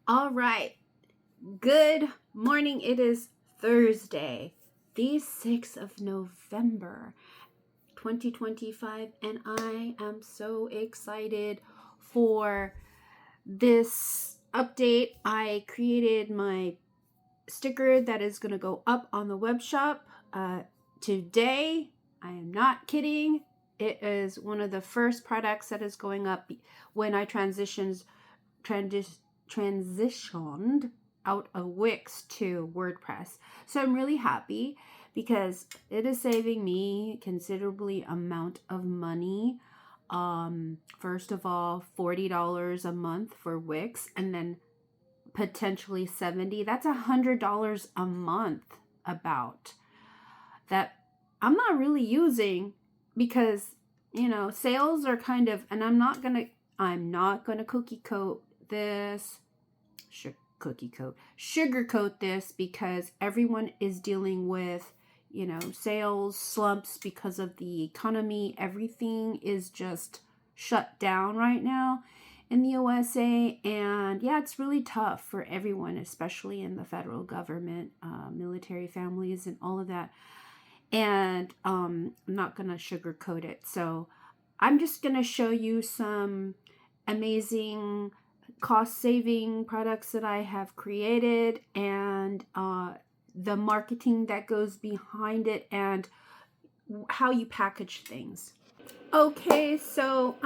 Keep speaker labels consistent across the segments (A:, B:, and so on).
A: All right. Good morning. It is Thursday, the 6th of November, 2025, and I am so excited for this update. I created my sticker that is going to go up on the web shop today. I am not kidding. It is one of the first products that is going up when I transitioned out of Wix to WordPress. So I'm really happy because it is saving me considerably amount of money. First of all, $40 a month for Wix, and then potentially $70. That's $100 a month about that I'm not really using because sales are kind of, and I'm not gonna cookie coat this, sugarcoat this, because everyone is dealing with sales slumps because of the economy. Everything is just shut down right now in the USA, and yeah, it's really tough for everyone, especially in the federal government, military families and all of that. And I'm not gonna sugarcoat it, so I'm just gonna show you some amazing cost-saving products that I have created, and the marketing that goes behind it, and how you package things. Okay, so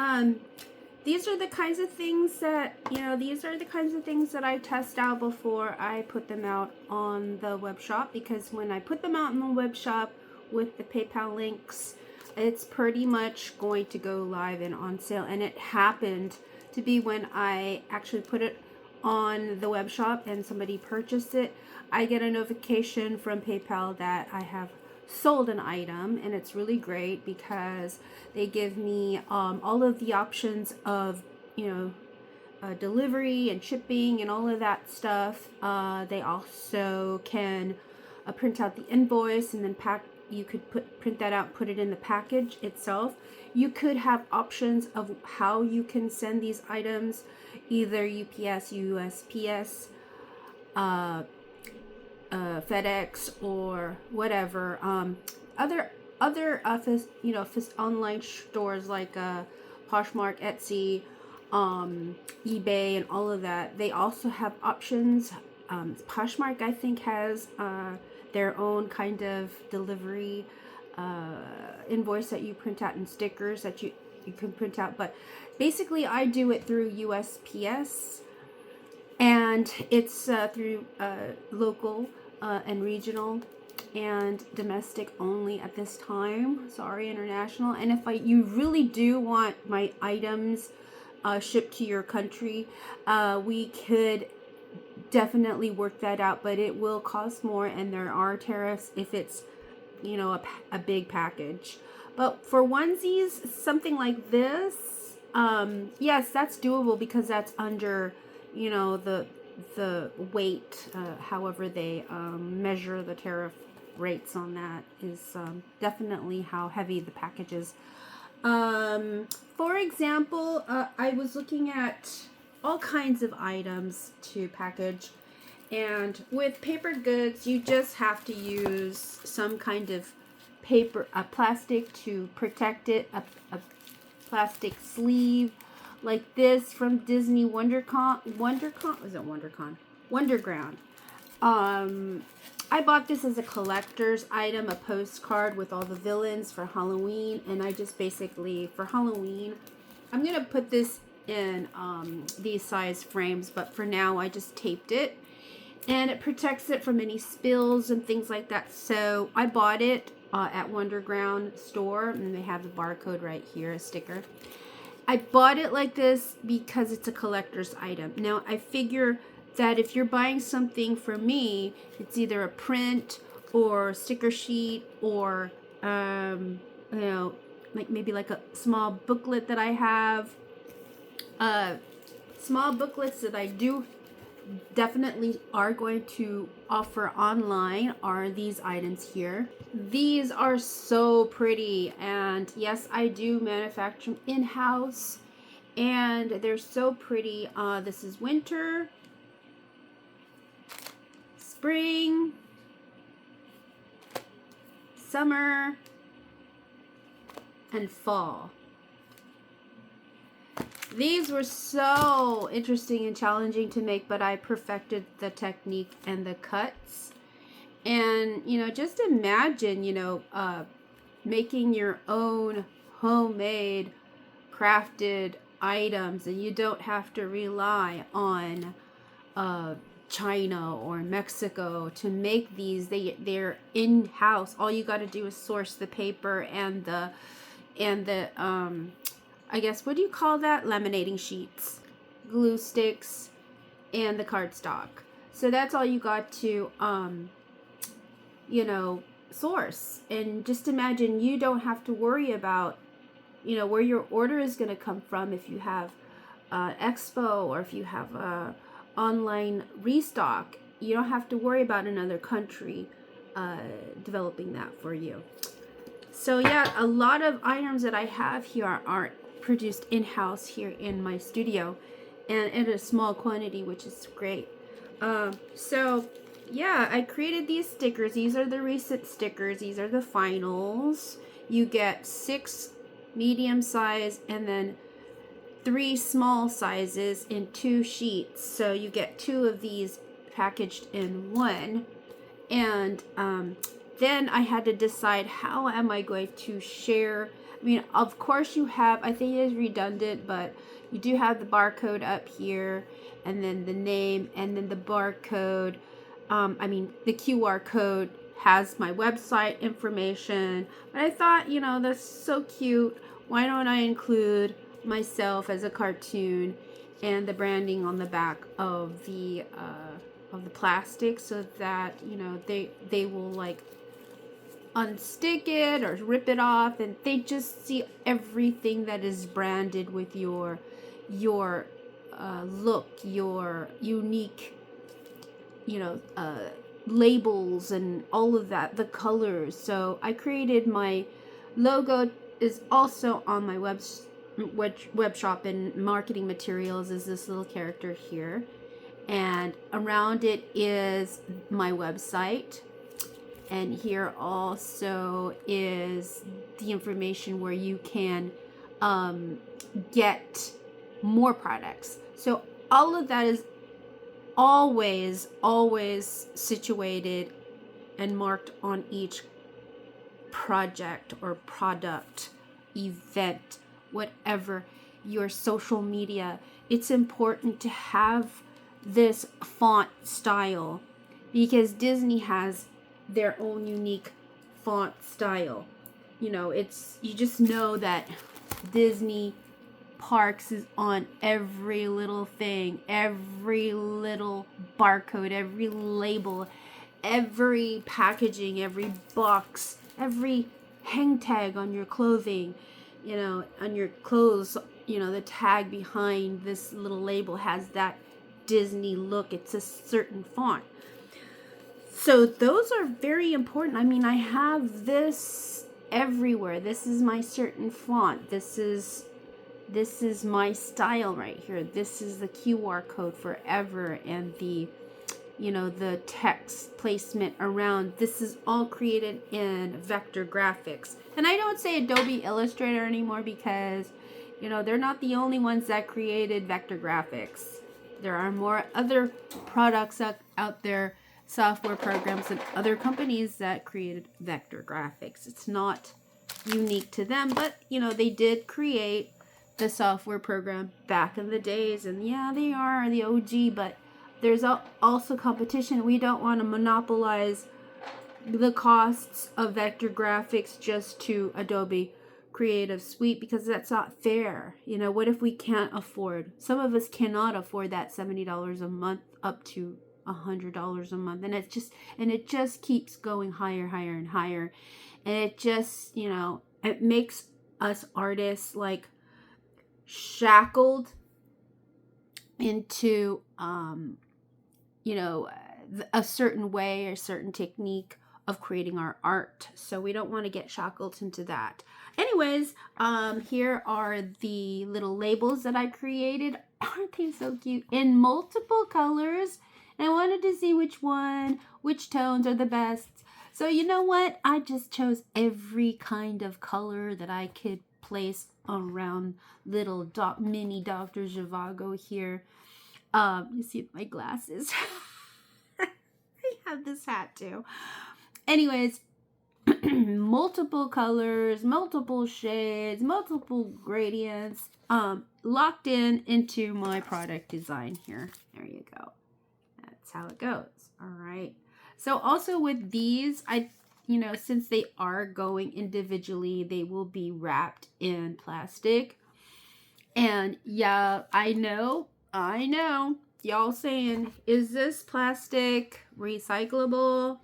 A: these are the kinds of things that I test out before I put them out on the web shop, because when I put them out on the web shop with the PayPal links, it's pretty much going to go live and on sale. And it happened to be when I actually put it on the web shop and somebody purchased it, I get a notification from PayPal that I have sold an item. And it's really great because they give me all of the options of delivery and shipping and all of that stuff. They also can print out the invoice and then you could print that out, put it in the package itself. You could have options of how you can send these items, either UPS, USPS, FedEx, or whatever. Other online stores like Poshmark, Etsy, eBay, and all of that. They also have options. Poshmark, I think, has their own kind of delivery invoice that you print out, and stickers that you can print out. But basically, I do it through USPS, and it's through local and regional and domestic only at this time. Sorry, international. And if you really do want my items shipped to your country, we could definitely work that out, but it will cost more, and there are tariffs if it's a big package. But for onesies, something like this, yes, that's doable because that's under the weight, however they measure the tariff rates on that is definitely how heavy the package is. For example, I was looking at all kinds of items to package, and with paper goods, you just have to use some kind of paper, plastic to protect it, a plastic sleeve like this from Disney Wonderground. I bought this as a collector's item, a postcard with all the villains for Halloween, and I just basically, for Halloween, I'm gonna put this in these size frames, but for now I just taped it, and it protects it from any spills and things like that. So I bought it at Wonderground store, and they have the barcode right here, a sticker. I bought it like this because it's a collector's item. Now I figure that if you're buying something for me, it's either a print or sticker sheet, or like maybe like a small booklet that I have. Small booklets that I do definitely are going to offer online are these items here. These are so pretty, and yes, I do manufacture them in-house, and they're so pretty. This is winter, spring, summer, and fall. These were so interesting and challenging to make, but I perfected the technique and the cuts. And, you know, just imagine, you know, making your own homemade crafted items, and you don't have to rely on China or Mexico to make these. They're in-house. All you got to do is source the paper and the I guess, what do you call that? Laminating sheets, glue sticks, and the cardstock. So that's all you got to, you know, source. And just imagine you don't have to worry about, you know, where your order is going to come from if you have expo or if you have a online restock. You don't have to worry about another country developing that for you. So yeah, a lot of items that I have here are produced in-house here in my studio, and in a small quantity, which is great. So yeah, I created these stickers. These are the recent stickers. These are the finals. You get 6 medium size and then 3 small sizes in 2 sheets. So you get 2 of these packaged in one. And then I had to decide, how am I going to share? I mean, of course you have, I think it is redundant, but you do have the barcode up here, and then the name, and then the barcode, the QR code has my website information. But I thought, you know, that's so cute. Why don't I include myself as a cartoon and the branding on the back of the plastic, so that, you know, they will like unstick it or rip it off, and they just see everything that is branded with your look, your unique, you know, labels and all of that, the colors. So I created my logo is also on my web shop, and marketing materials is this little character here, and around it is my website. And here also is the information where you can get more products. So all of that is always situated and marked on each project or product, event, whatever your social media. It's important to have this font style, because Disney has their own unique font style. You know, you just know that Disney Parks is on every little thing, every little barcode, every label, every packaging, every box, every hang tag on your clothing, you know, on your clothes, you know, the tag behind this little label has that Disney look. It's a certain font. So those are very important. I mean, I have this everywhere. This is my certain font. This is my style right here. This is the QR code forever, and the, you know, the text placement around. This is all created in vector graphics. And I don't say Adobe Illustrator anymore, because, you know, they're not the only ones that created vector graphics. There are more other products out there, software programs and other companies that created vector graphics. It's not unique to them, but, you know, they did create the software program back in the days, and yeah, they are the OG, but there's also competition. We don't want to monopolize the costs of vector graphics just to Adobe Creative Suite, because that's not fair. You know, what if we can't afford, some of us cannot afford that $70 a month up to $100 a month, and it just keeps going higher and higher, and it just, you know, it makes us artists like shackled into you know, a certain way or certain technique of creating our art. So we don't want to get shackled into that. Anyways, here are the little labels that I created. Aren't they so cute? In multiple colors. And I wanted to see which tones are the best. So you know what? I just chose every kind of color that I could place around little mini Dr. Zhivago here. You see my glasses. I have this hat too. Anyways, multiple colors, multiple shades, multiple gradients, locked into my product design here. There you go. That's how it goes. All right. So also with these, since they are going individually, they will be wrapped in plastic. And yeah, I know. Y'all saying, is this plastic recyclable?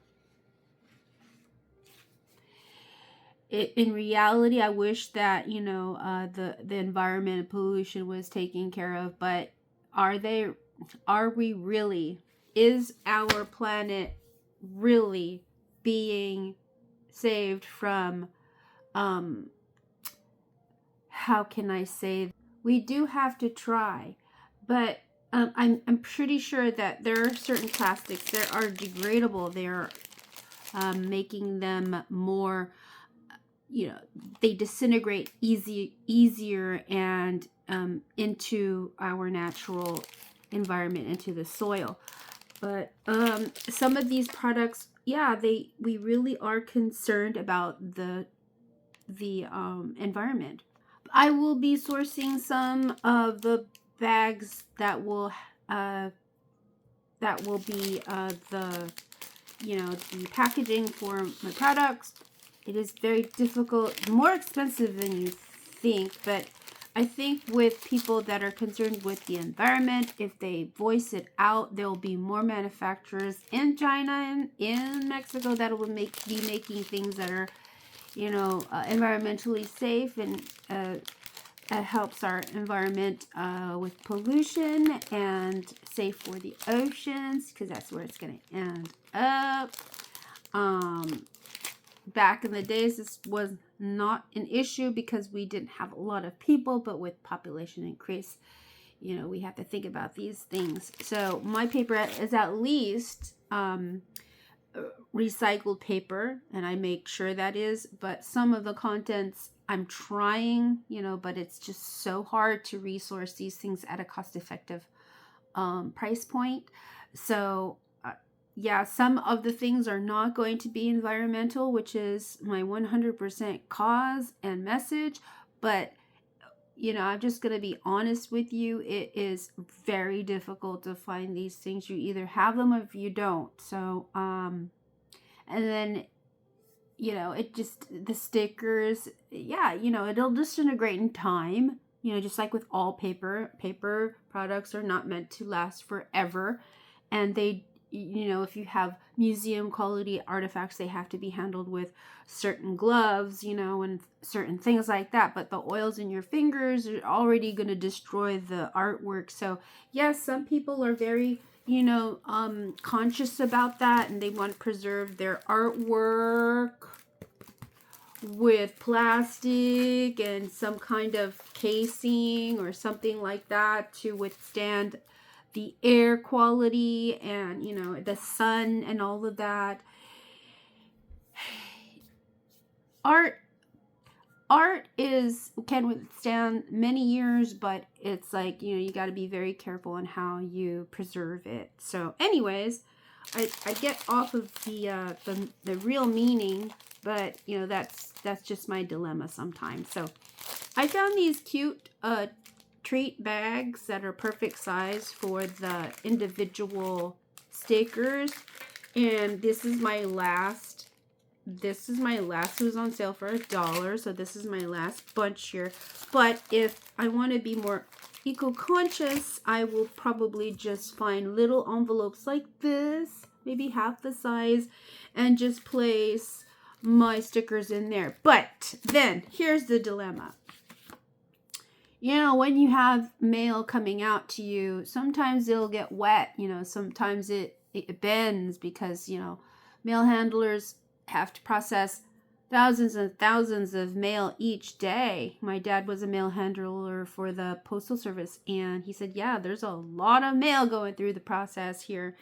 A: In reality, I wish that, the environment and pollution was taken care of, but are we really, is our planet really being saved from, how can I say, we do have to try, but I'm pretty sure that there are certain plastics that are degradable. They're making them more, they disintegrate easier and into our natural environment, into the soil. But some of these products, we really are concerned about the environment. I will be sourcing some of the bags that will be the packaging for my products. It is very difficult, more expensive than you think, but I think with people that are concerned with the environment, if they voice it out, there will be more manufacturers in China and in Mexico that will be making things that are, environmentally safe, and it helps our environment with pollution, and safe for the oceans, because that's where it's going to end up. Back in the days, this was not an issue because we didn't have a lot of people, but with population increase, we have to think about these things. So my paper is at least recycled paper, and I make sure that is, but some of the contents I'm trying, but it's just so hard to resource these things at a cost-effective price point. So some of the things are not going to be environmental, which is my 100% cause and message. But, I'm just going to be honest with you. It is very difficult to find these things. You either have them or if you don't. So, and then, it just, the stickers, it'll disintegrate in time. Just like with all paper products are not meant to last forever. And they, if you have museum quality artifacts, they have to be handled with certain gloves, and certain things like that. But the oils in your fingers are already going to destroy the artwork. So yes, some people are very, conscious about that, and they want to preserve their artwork with plastic and some kind of casing or something like that to withstand the air quality and the sun and all of that. Art can withstand many years, but it's like, you got to be very careful on how you preserve it. So anyways, I get off of the real meaning, but that's just my dilemma sometimes. So I found these cute treat bags that are perfect size for the individual stickers, and this is my last. It was on sale for $1, so this is my last bunch here. But if I want to be more eco-conscious, I will probably just find little envelopes like this, maybe half the size, and just place my stickers in there. But then here's the dilemma. When you have mail coming out to you, sometimes it'll get wet. Sometimes it bends because, mail handlers have to process thousands and thousands of mail each day. My dad was a mail handler for the postal service, and he said, yeah, there's a lot of mail going through the process here.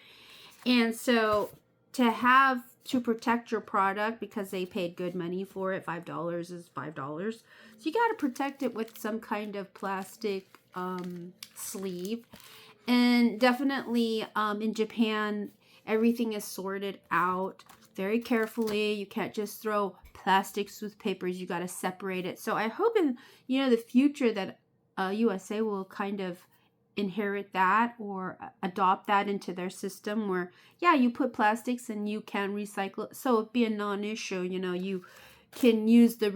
A: And so to protect your product, because they paid good money for it, $5 is $5. So you got to protect it with some kind of plastic sleeve. And definitely in Japan, everything is sorted out very carefully. You can't just throw plastics with papers. You got to separate it. So I hope in the future that USA will kind of inherit that or adopt that into their system, where you put plastics and you can recycle it, so it'd be a non-issue. You can use the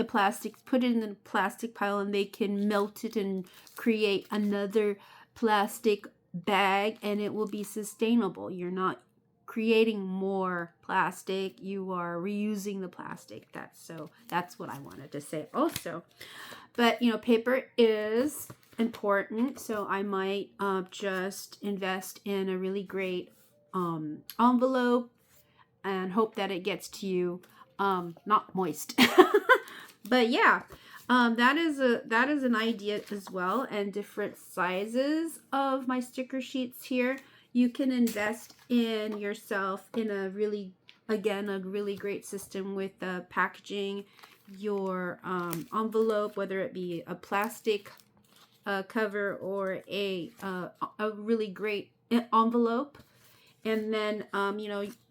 A: plastics, put it in the plastic pile, and they can melt it and create another plastic bag, and it will be sustainable. You're not creating more plastic, you are reusing the plastic. That's what I wanted to say also. But paper is important, so I might just invest in a really great envelope and hope that it gets to you not moist. But that is an idea as well. And different sizes of my sticker sheets here. You can invest in yourself in a really great system with packaging your envelope, whether it be a plastic cover or a really great envelope. And then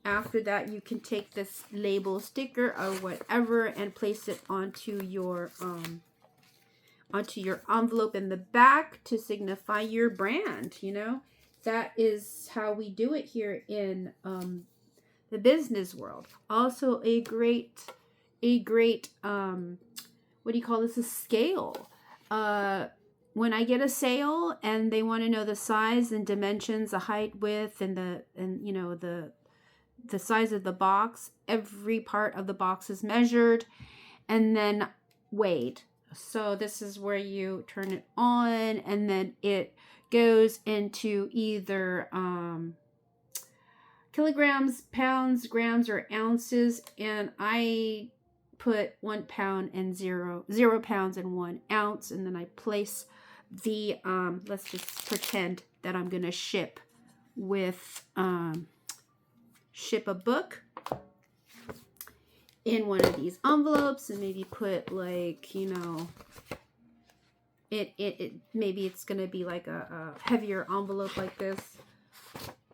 A: after that, you can take this label sticker or whatever and place it onto your envelope in the back to signify your brand. That is how we do it here in the business world. Also a great what do you call this, a scale. When I get a sale and they want to know the size and dimensions, the height, width, and the size of the box, every part of the box is measured and then weighed. So this is where you turn it on, and then it goes into either kilograms, pounds, grams, or ounces. And I put 1 pound and 0 pounds and 1 ounce, and then I place the let's just pretend that I'm gonna ship a book in one of these envelopes, and maybe put it maybe it's gonna be like a heavier envelope like this,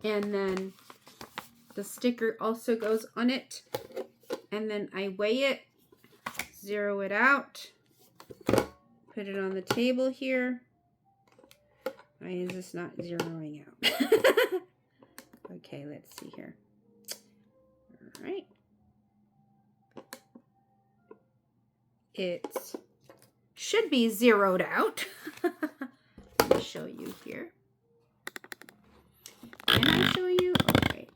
A: and then the sticker also goes on it, and then I weigh it, zero it out, put it on the table here. Why is this not zeroing out? Okay, let's see here. All right. It should be zeroed out. Let me show you here. Can I show you? Okay.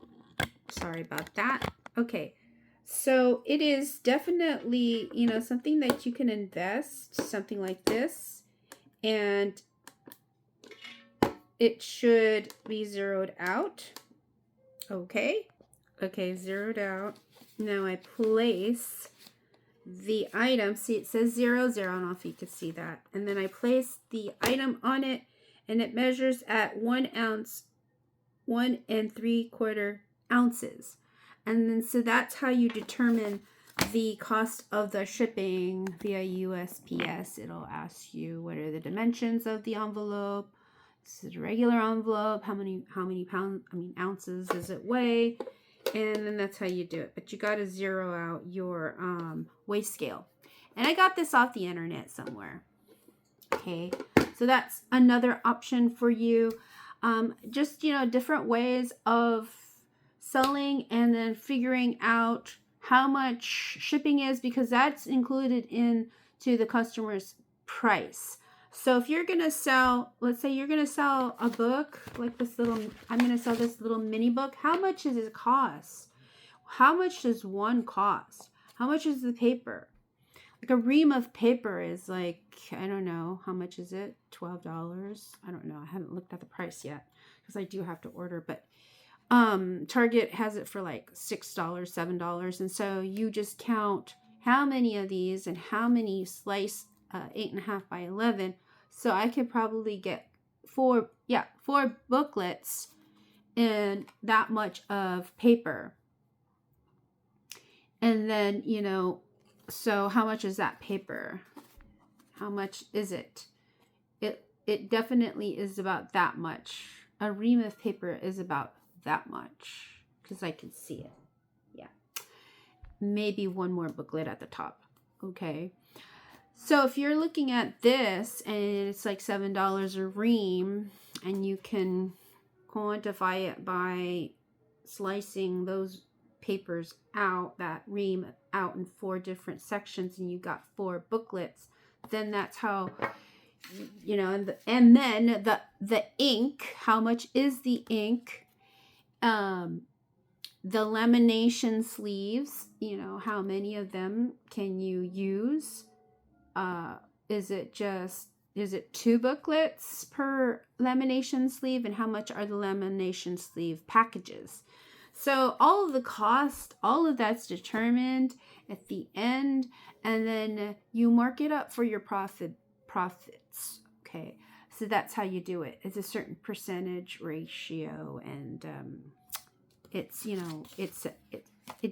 A: Sorry about that. Okay. So it is definitely, something that you can invest, something like this, and it should be zeroed out. Okay, zeroed out. Now I place the item. See, it says 0, 0. I don't know if you can see that. And then I place the item on it, and it measures at 1 ounce, 1 3/4 ounces. And then so that's how you determine the cost of the shipping via USPS. It'll ask you what are the dimensions of the envelope. This is a regular envelope. How many ounces does it weigh? And then that's how you do it. But you got to zero out your weigh scale. And I got this off the internet somewhere. Okay, so that's another option for you. Just different ways of selling, and then figuring out how much shipping is, because that's included into the customer's price. So if you're going to sell, let's say you're going to sell a book like this I'm going to sell this little mini book. How much does it cost? How much does one cost? How much is the paper? Like a ream of paper is like, I don't know, how much is it? $12? I don't know. I haven't looked at the price yet because I do have to order, but Target has it for like $6, $7. And so you just count how many of these and how many slice 8.5 by 11. So I could probably get four booklets and that much of paper. And then, so how much is that paper? How much is it? It definitely is about that much. A ream of paper is about that much because I can see it. Yeah. Maybe one more booklet at the top. Okay. So if you're looking at this and it's like $7 a ream, and you can quantify it by slicing those papers out, that ream out in 4 different sections, and you got 4 booklets, then that's how, and then the ink, how much is the ink? The lamination sleeves, how many of them can you use? Is it 2 booklets per lamination sleeve? And how much are the lamination sleeve packages? So all of the cost, all of that's determined at the end, and then you mark it up for your profits. Okay, so that's how you do it. It's a certain percentage ratio, and it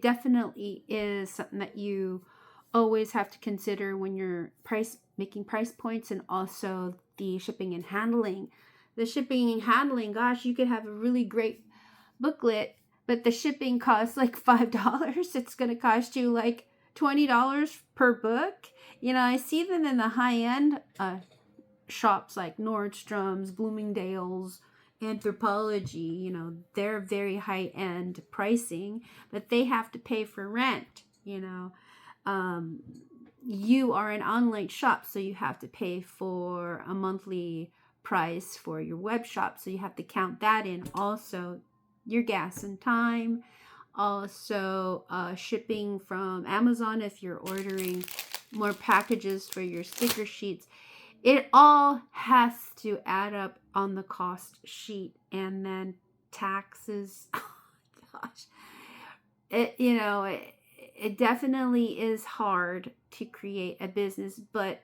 A: definitely is something that you always have to consider when you're making price points, and also the shipping and handling. The shipping and handling, gosh, you could have a really great booklet, but the shipping costs like $5. It's going to cost you like $20 per book. I see them in the high-end shops like Nordstrom's, Bloomingdale's, Anthropology. They're very high-end pricing, but they have to pay for rent. You are an online shop, so you have to pay for a monthly price for your web shop, so you have to count that in. Also your gas and time, also shipping from Amazon if you're ordering more packages for your sticker sheets. It all has to add up on the cost sheet, and then taxes. Oh gosh, it definitely is hard to create a business, but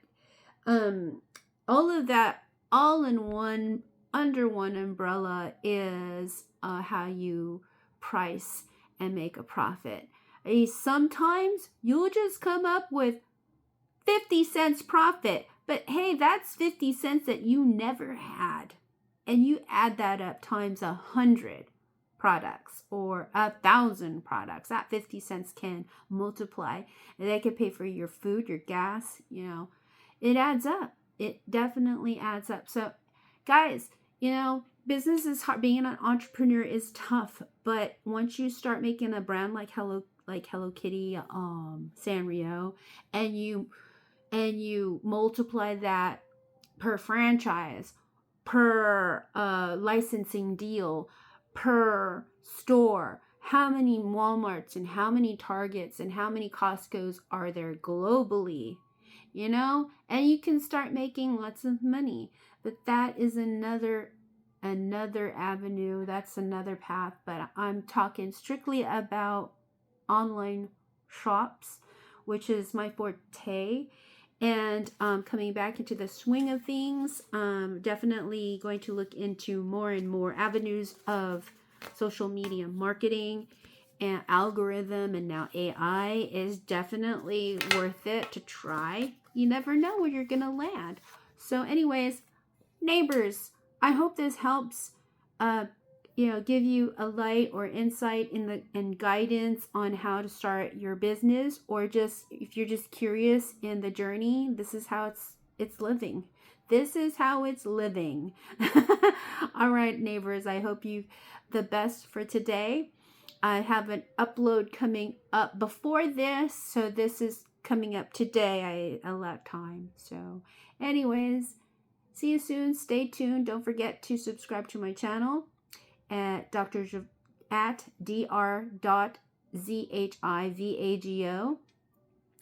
A: all of that, all in one, under one umbrella, is how you price and make a profit. Sometimes you'll just come up with 50 cents profit, but hey, that's 50 cents that you never had, and you add that up times 100 products or 1,000 products. That 50 cents can multiply, and they can pay for your food, your gas. It adds up. It definitely adds up. So guys, business is hard. Being an entrepreneur is tough, but once you start making a brand like Hello Kitty, Sanrio, and you multiply that per franchise, per licensing deal, per store, how many Walmarts and how many Targets and how many Costco's are there globally, and you can start making lots of money. But that is another avenue. That's another path. But I'm talking strictly about online shops, which is my forte. And coming back into the swing of things, definitely going to look into more and more avenues of social media marketing and algorithm, and now AI is definitely worth it to try. You never know where you're gonna land. So anyways, neighbors, I hope this helps give you a light or insight and guidance on how to start your business, or just if you're just curious in the journey. This is how it's living. This is how it's living. All right, neighbors, I hope you the best for today. I have an upload coming up before this, so this is coming up today. I allowed time. So anyways, see you soon. Stay tuned. Don't forget to subscribe to my channel at dr.zhivago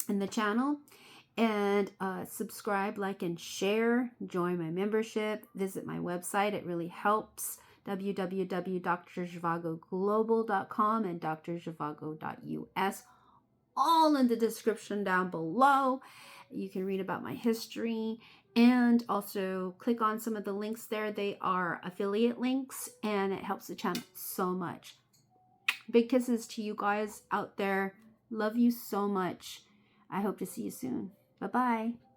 A: in the channel, and subscribe, like, and share. Join my membership. Visit my website. It really helps. www.drzhivagoglobal.com and drzhivago.us. all in the description down below. You can read about my history and also click on some of the links there. They are affiliate links and it helps the channel so much. Big kisses to you guys out there. Love you so much. I hope to see you soon. Bye-bye.